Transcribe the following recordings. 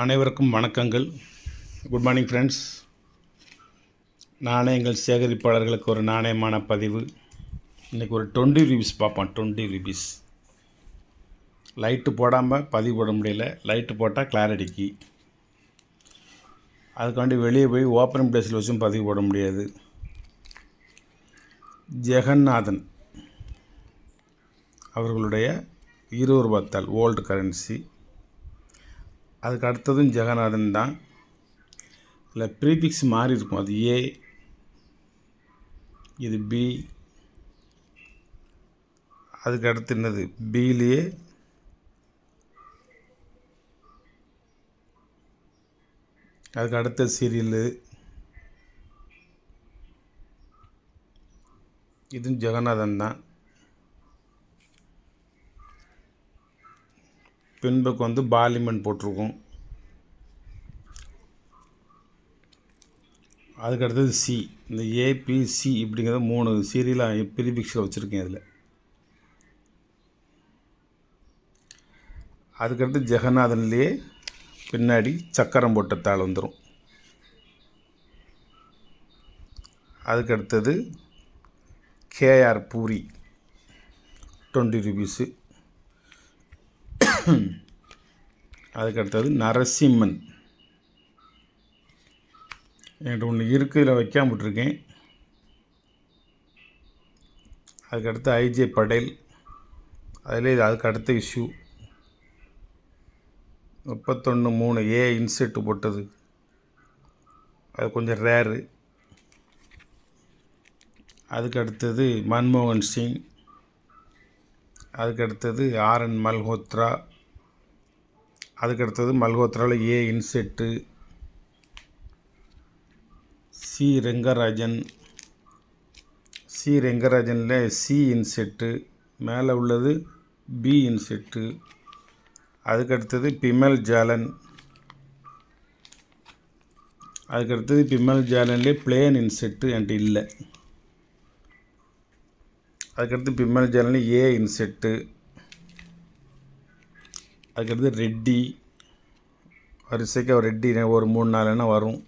அனைவருக்கும் வணக்கங்கள். Good morning friends. நாணயங்கள் சேகரிப்பாளர்களுக்கு ஒரு நாணயமான பதிவு. இன்றைக்கி ஒரு 20 ருபீஸ் பார்ப்போம். 20 ருபீஸ் லைட்டு போடாமல் பதிவு போட முடியல. லைட்டு போட்டால் கிளாரிட்டிக்கு, அதுக்காண்டி வெளியே போய் ஓப்பன் பிளேஸில் வச்சும் பதிவு போட முடியாது. ஜெகநாதன் அவர்களுடைய 20 ரூபாத்தாள் ஓல்டு கரன்சி. அதுக்கு அடுத்ததும் ஜெகநாதன் தான். இல்லை ப்ரீஃபிக்ஸ் மாறி இருக்கும். அது ஏ, இது பி, அதுக்கு அடுத்து என்னது பிலேயே அதுக்கு அடுத்த சீரியலு இதுவும் ஜெகநாதன் தான். பின்பக்கம் வந்து பார்லிமெண்ட் போட்டிருக்கும். அதுக்கு அடுத்தது சி. இந்த ஏபிசி இப்படிங்கிறத 3 சீரியலாக ப்ரீஃபிக்ஸில் வச்சுருக்கேன் இதில். அதுக்கடுத்து ஜெகநாதன்லேயே பின்னாடி சக்கரம் போட்ட தாள் வந்துடும். அதுக்கடுத்தது கேஆர் பூரி 20 ருபீஸு. அதுக்கடுத்தது நரசிம்மன் என்கிட்ட ஒன்று இருக்குது, இதில் வைக்காம விட்டுருக்கேன். அதுக்கடுத்து ஐஜே படேல், அதிலே அதுக்கு அடுத்த இஷ்யூ 31/3 ஏ இன்செட்டு போட்டது, அது கொஞ்சம் ரேரு. அதுக்கு அடுத்தது மன்மோகன் சிங், அதுக்கடுத்தது ஆர்என் மல்ஹோத்ரா, அதுக்கடுத்தது மல்ஹோத்ராவில் ஏ இன்செட்டு. சி ரெங்கராஜனில் சி இன்செட்டு, மேலே உள்ளது பி இன்செட்டு. அதுக்கடுத்தது பிமல் ஜாலன், அதுக்கடுத்தது பிமல் ஜாலன்லேயே பிளேன் இன்செட்டு என்கிட்ட இல்லை. அதுக்கடுத்து பிமல் ஜாலனில் ஏ இன்செட்டு. அதுக்கடுத்து ரெட்டி, வரிசைக்கு ரெட்டி ஒரு 3-4 வரும்.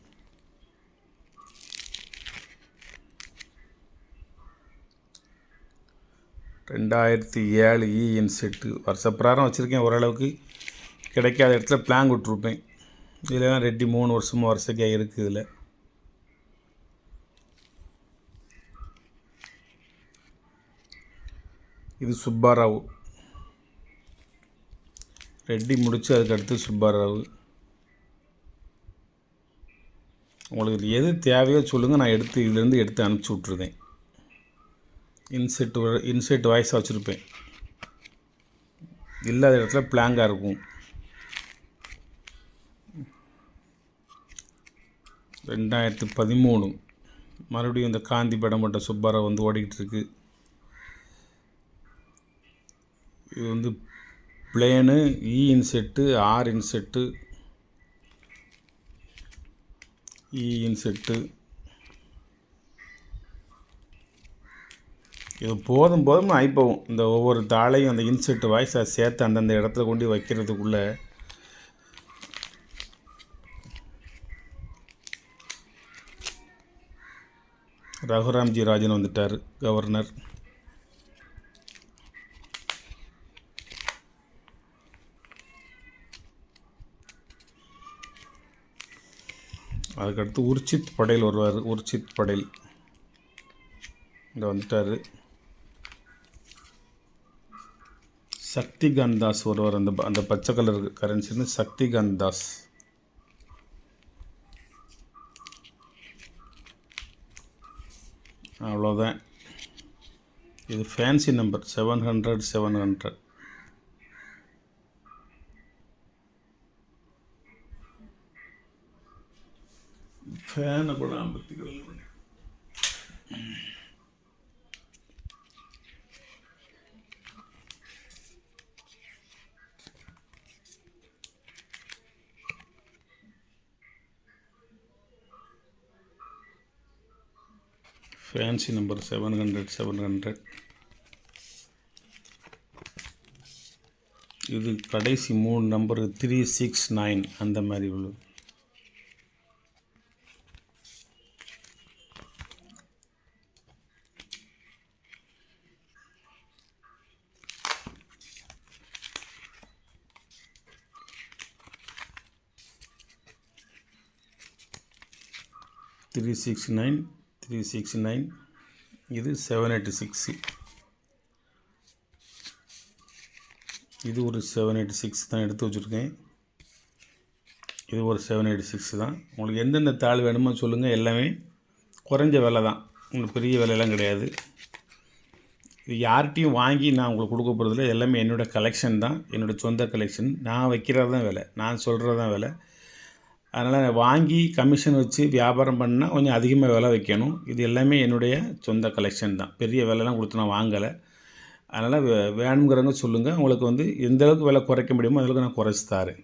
$2007 இ இன்செட்டு. வருஷப்பிராரம் வச்சுருக்கேன். ஓரளவுக்கு கிடைக்காத இடத்துல பிளாங் விட்ருப்பேன். இதில் தான் ரெட்டி 3 வருஷமாக வருஷக்காக இருக்குது. இதில் இது சுப்பாராவ், ரெட்டி முடித்து அதுக்கடுத்து சுப்பாராவ். உங்களுக்கு எது தேவையோ சொல்லுங்கள், நான் இதிலேருந்து எடுத்து அனுப்பிச்சி விட்ருதேன். இன்செட் வாய்ஸாக வச்சுருப்பேன். இல்லாத இடத்துல பிளாங்காக இருக்கும். 2013 மறுபடியும் இந்த காந்தி படம் போட்ட சுப்பாராவ் வந்து ஓடிக்கிட்டு இருக்கு. இது வந்து பிளேனு, இ இன்செட்டு, ஆர் இன்செட்டு, இ இன்செட்டு. இது போதும்னு ஆகிப்போகும். இந்த ஒவ்வொரு தாளையும் அந்த இன்செட்டு வாய்ஸை சேர்த்து அந்தந்த இடத்துல கொண்டு வைக்கிறதுக்குள்ளே ரகுராம்ஜி ராஜன் வந்துட்டார், கவர்னர். அதுக்கடுத்து உர்ஜித் படேல் வருவார். உர்ஜித் படேல் இங்கே வந்துட்டார். சக்திகாந்த் தாஸ் வருவார். அந்த பச்சை கலர் கரன்சின்னு சக்திகாந்த் தாஸ். அவ்வளோதான். இது ஃபேன்சி நம்பர் 700. ஃபேனை கூட அம்பத்திக்கலாம். Fancy number 700. இது கடைசி 3 நம்பர் 369 அந்த மாதிரி உள்ளது. த்ரீ சிக்ஸ் நைன் இது 786. இது ஒரு 786 தான் எடுத்து வச்சுருக்கேன். இது ஒரு 786 தான். உங்களுக்கு எந்தெந்த தாள் வேணுமோ சொல்லுங்கள். எல்லாமே குறைஞ்ச விலை தான், உங்களுக்கு பெரிய விலையெல்லாம் கிடையாது. இது யார்கிட்டையும் வாங்கி நான் உங்களுக்கு கொடுக்க போகிறதில்ல. எல்லாமே என்னோடய கலெக்ஷன் தான், என்னோடய சொந்த கலெக்ஷன். நான் வைக்கிறது தான் விலை, நான் சொல்கிறது தான் விலை. அதனால் வாங்கி கமிஷன் வச்சு வியாபாரம் பண்ணால் கொஞ்சம் அதிகமாக விலை வைக்கணும். இது எல்லாமே என்னுடைய சொந்த கலெக்ஷன் தான், பெரிய விலைலாம் கொடுத்து நான் வாங்கலை. அதனால் வேணுங்கிறவங்க சொல்லுங்கள். உங்களுக்கு எந்த அளவுக்கு விலை குறைக்க முடியுமோ அதில் நான் குறைச்சி தரேன்.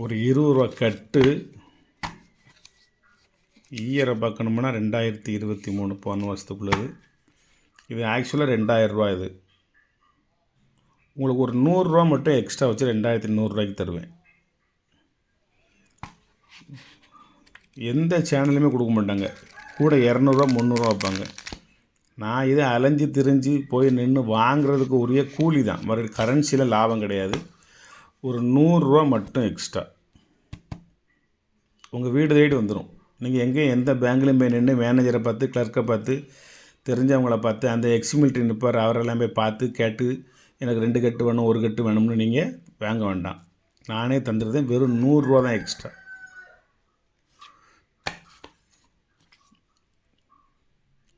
ஒரு 20 ரூபா கட்டு ஈயரை பார்க்கணும்னா 2023 போன வருஷத்துக்குள்ளது. இது ஆக்சுவலாக 2000 ரூபா. இது உங்களுக்கு ஒரு 100 ரூபா மட்டும் எக்ஸ்ட்ரா வச்சு 2100 தருவேன். எந்த சேனலுமே கொடுக்க மாட்டாங்க, கூட 200 300 வைப்பாங்க. நான் இதை அலைஞ்சு திரிஞ்சு போய் நின்று வாங்குறதுக்கு உரிய கூலி தான், மறு கரன்சியில் லாபம் கிடையாது. ஒரு 100 மட்டும் எக்ஸ்ட்ரா உங்கள் வீடு தேடி வந்துடும். நீங்கள் எங்கேயும் எந்த பேங்க்லேயும் போய் நின்று மேனேஜரை பார்த்து கிளர்க்கை பார்த்து தெரிஞ்சவங்கள பார்த்து அந்த எக்ஸிமிலிட்ரி நிற்பார், அவரெல்லாம் போய் பார்த்து கேட்டு எனக்கு 2 கட்டு வேணும் 1 கட்டு வேணும்னு நீங்கள் வாங்க வேண்டாம். நானே தந்துடுறேன். வெறும் 100 தான் எக்ஸ்ட்ரா.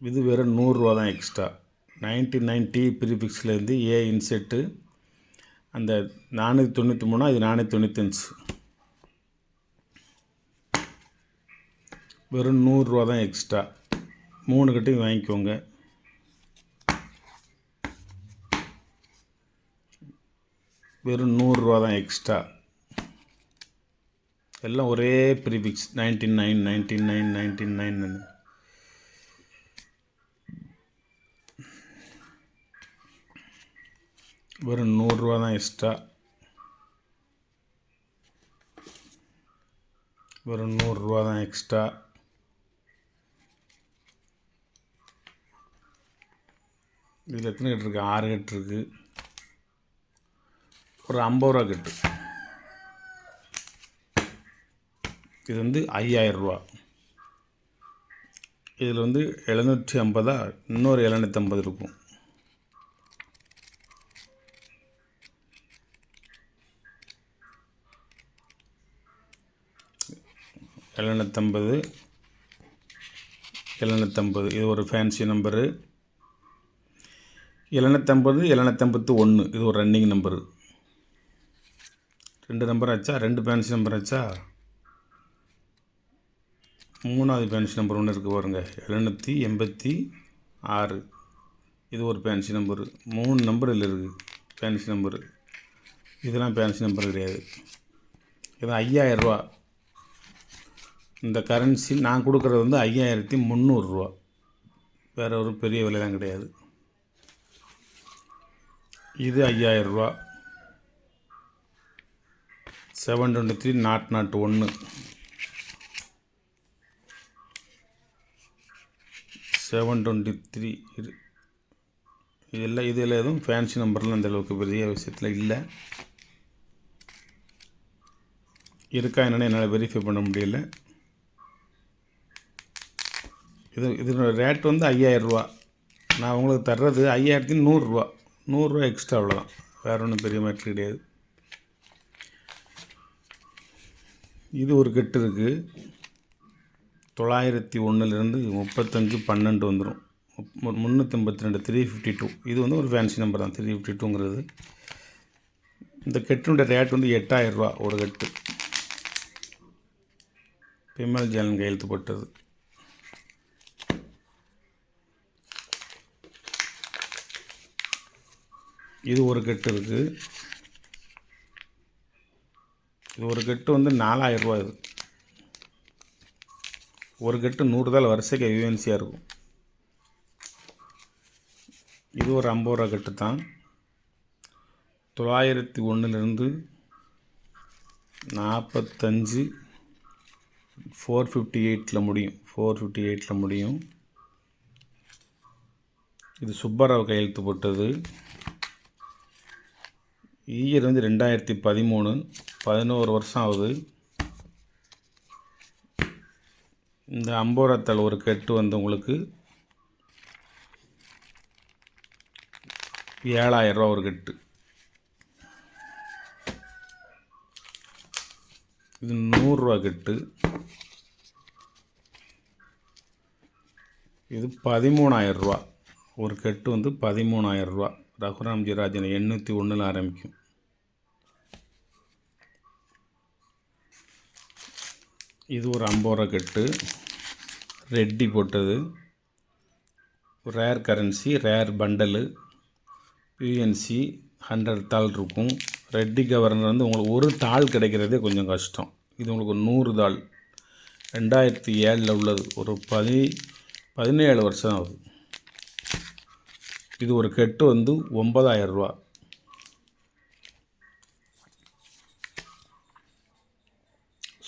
இது வெறும் 100 தான் எக்ஸ்ட்ரா. 99T ப்ரீஃபிக்ஸ்லேருந்து ஏ இன்செட்டு அந்த 493, இது 495. வெறும் 100 தான் எக்ஸ்ட்ரா. 3 கட்டையும் வாங்கிக்கோங்க. வெறும் 100 தான் எக்ஸ்ட்ரா. எல்லாம் ஒரே ப்ரீஃபிக்ஸ் 99 99 99. வெறும் 100 தான் எக்ஸ்ட்ரா. வெறும் 100 தான் எக்ஸ்ட்ரா. இதில் எத்தனை கட்டு இருக்குது? 6 கட்டு இருக்குது. ஒரு 50 ரூபா கட்டு. இது 5000 ரூபா. இதில் 750, இன்னொரு 750 இருக்கும். 750 இது ஒரு ஃபேன்சி நம்பரு. 750 751 இது ஒரு ரன்னிங் நம்பரு. 2 நம்பர் ஆச்சா? 2 ஃபேன்சி நம்பர் ஆச்சா? 3வது ஃபேன்சி நம்பர் ஒன்று இருக்குது பாருங்க, 786. இது ஒரு ஃபேன்சி நம்பரு. 3 நம்பர் இதில் இருக்குது ஃபேன்சி நம்பரு. இதெல்லாம் ஃபேன்சி நம்பர் கிடையாது. இது 5000 ரூபா. இந்த கரன்சி நான் கொடுக்குறது 5300 ரூபா. வேறு ஒரு பெரிய விலைலாம் கிடையாது. இது 5000 ரூபா. 723 001. 723 இதில் எதுவும் ஃபேன்சி நம்பர்லாம் அந்தளவுக்கு பெரிய விஷயத்தில் இல்லை. இருக்கா என்னென்னு என்னால் வெரிஃபை பண்ண முடியல. இதனோட ரேட் 5000 ரூபா. நான் உங்களுக்கு தர்றது 5100 ரூபா. 100 ரூபா எக்ஸ்ட்ரா, அவ்வளோதான். வேறு ஒன்றும் பெரிய மேட்ரு கிடையாது. இது ஒரு கட்டு இருக்குது. 901லேருந்து 3512 வந்துடும். 382 352. இது ஒரு ஃபேன்சி நம்பர் தான் 352ங்கிறது. இந்த கெட்டினுடைய ரேட் 8000 ரூபா ஒரு கட்டு. பெம்மல் ஜாலன் கையெழுத்து போட்டது. இது ஒரு கட்டு இருக்குது. இது ஒரு கட்டு 4000 ரூபா. இது ஒரு கட்டு 100 தாள் வரிசைக்கு யூஎன்சியாக இருக்கும். இது ஒரு 50 ரூபா கட்டு தான். 901 45 458 முடியும். 458 முடியும். இது சுப்பராவ் கையெழுத்து போட்டது. இயர் வந்து 2013, 11 வருஷம் ஆகுது. இந்த அம்போராத்தாள் ஒரு கட்டு வந்து உங்களுக்கு 7000 ரூபா ஒரு கட்டு. இது 100 ரூபா கட்டு. இது 13,000 ரூபா ஒரு கட்டு வந்து 13,000 ரூபா. ரகுராம்ஜி ராஜன் 801 ஆரம்பிக்கும். இது ஒரு 50 ரூபா கட்டு, ரெட்டி போட்டது. Rare currency, rare bundle, UNC 100 தாள் இருக்கும். ரெட்டி கவர்னர் வந்து உங்களுக்கு ஒரு தாள் கிடைக்கிறதே கொஞ்சம் கஷ்டம். இது உங்களுக்கு 100 தாள் 2007 உள்ளது. ஒரு 17 வருஷம் ஆகுது. இது ஒரு கட்டு வந்து 9,000 ரூபா.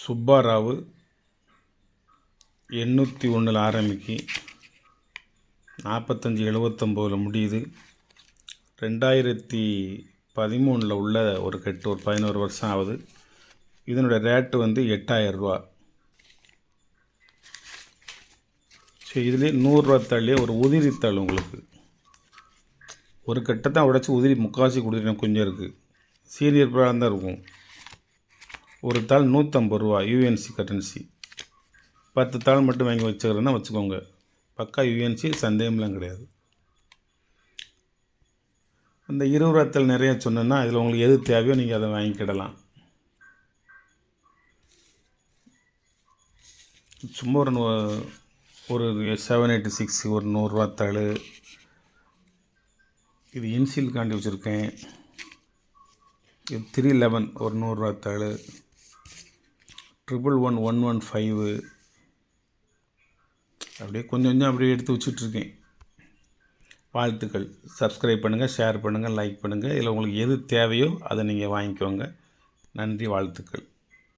சுப்பாராவ் 801 ஆரம்பிக்கு 4579 முடியுது. 2013 உள்ள ஒரு கட்டு, ஒரு 11 வருஷம் ஆகுது. இதனுடைய ரேட்டு வந்து 8,000 ரூபா. சரி, இதுலேயே 100 ரூபா தாள்லேயே ஒரு உதிரித்தாள் உங்களுக்கு ஒரு கட்டை தான் உடைச்சி உதிரி முக்கால்வாசி கொடுத்துட்டேன். கொஞ்சம் இருக்குது, சீனியர் ப்ராடம் தான் இருக்கும். ஒரு தாள் 150 ரூபா யூஎன்சி கரன்சி. 10 தாள் மட்டும் வாங்கி வச்சுக்கிறேன்னா வச்சுக்கோங்க. பக்கா யூஎன்சி, சந்தேகம்லாம் கிடையாது. அந்த 20 ரூபா தாள் நிறைய சொன்னேன்னா அதில் உங்களுக்கு எது தேவையோ நீங்கள் அதை வாங்கிக்கிடலாம். சும்மா ஒரு 786 ஒரு 100 ரூபா தாள். இது இன்சில்காண்டி வச்சுருக்கேன். இது 311 ஒரு 100 ரூபா தாள். 111 அப்படியே கொஞ்சம் கொஞ்சம் அப்படியே எடுத்து வச்சுட்ருக்கேன். வாழ்த்துக்கள். சப்ஸ்கிரைப் பண்ணுங்கள், ஷேர் பண்ணுங்கள், லைக் பண்ணுங்கள். இதில் உங்களுக்கு எது தேவையோ அதை நீங்கள் வாங்கிக்கோங்க. நன்றி, வாழ்த்துக்கள்.